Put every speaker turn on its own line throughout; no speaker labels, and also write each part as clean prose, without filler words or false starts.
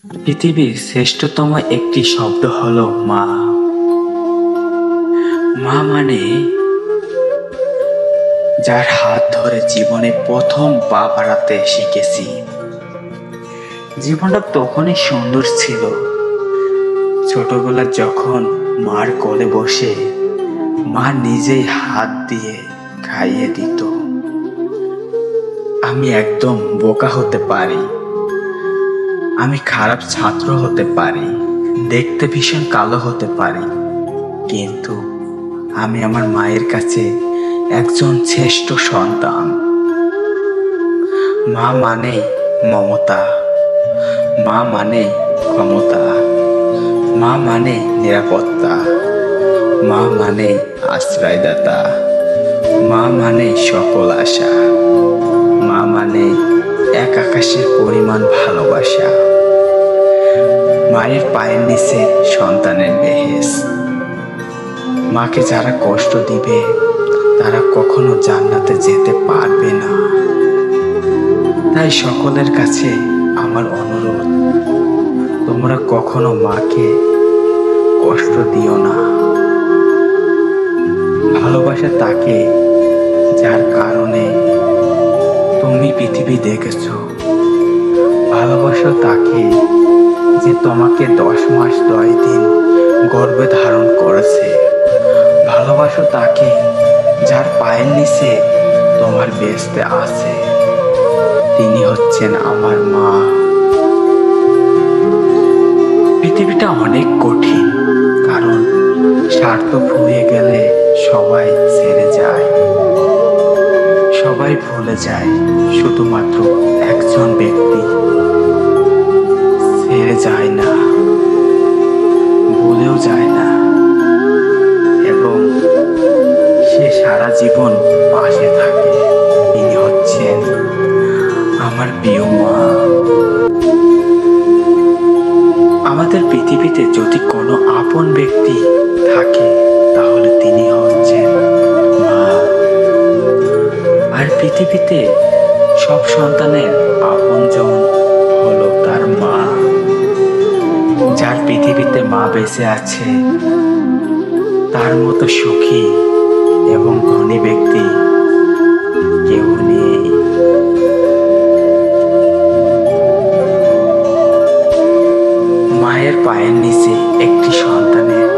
পৃথিবীর শ্রেষ্ঠতম একটি শব্দ হলো মা। মা মানে যার হাত ধরে জীবনে প্রথম পা বাড়াতে শিখেছি। জীবনটা তখনই সুন্দর ছিল, ছোটবেলা যখন মার কোলে বসে মা নিজেই হাত দিয়ে খাইয়ে দিত। আমি একদম বোকা হতে পারি, আমি খারাপ ছাত্র হতে পারি, দেখতে ভীষণ কালো হতে পারি, কিন্তু আমি আমার মায়ের কাছে একজন শ্রেষ্ঠ সন্তান। মা মানে মমতা, মা মানে ক্ষমতা, মা মানে নিরাপত্তা, মা মানে আশ্রয়দাতা, মা মানে সকল আশা, মা মানে এক আকাশের পরিমাণ ভালোবাসা। মায়ের পায়ের নিচে সন্তানের বেহেস। মাকে যারা কষ্ট দিবে তারা কখনো জান্নাতে যেতে পারবে না। তাই সকলের কাছে আমার অনুরোধ, তোমরা কখনো মাকে কষ্ট দিও না। ভালোবাসা তাকে যার কারণে তুমি পৃথিবী দেখেছ। ভালোবাসা তাকে যে তোমাকে 10 মাস 10 দিন গর্ভে ধারণ করেছে। ভালোবাসো তাকে যার পায়ের নিচে তোমার বেঁচতে আছে। তিনি হচ্ছেন আমার মা। পৃথিবীটা অনেক কঠিন, কারণ স্বার্থ ফুরিয়ে গেলে সবাই ছেড়ে যায়, সবাই ভুলে যায়, শুধুমাত্র একজন ব্যক্তি ছেড়ে যায় না, ভুলেও যায় না, এবং সে সারা জীবন পাশে থাকে। তিনি হচ্ছেন আমার প্রিয় মা। আমাদের পৃথিবীতে যদি কোনো আপন ব্যক্তি থাকে তাহলে তিনি হচ্ছেন মা। আর পৃথিবীতে সব সন্তানের আপনজন হলো তার মা। যার পৃথিবীতে মা বেঁচে আছে তার মতো সুখী এবং ধনী ব্যক্তি কেউ নেই। মায়ের পায়ের নিচে একটি সন্তানের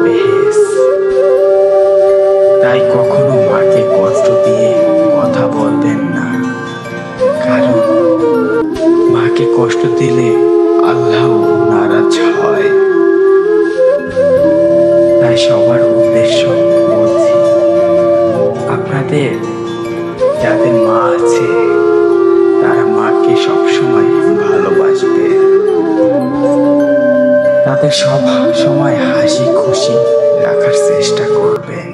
বেহেস। তাই কখনো মাকে কষ্ট দিয়ে কথা বলবেন না, কারণ মাকে কষ্ট দিলে আল্লাহ নারাজ হয়। তাই সবার উদ্দেশ্য বলছি, আপনাদের যাদের মা আছে তারা মাকে সবসময় ভালোবাসবে, তাদের সব সময় হাসি খুশি রাখার চেষ্টা করবেন।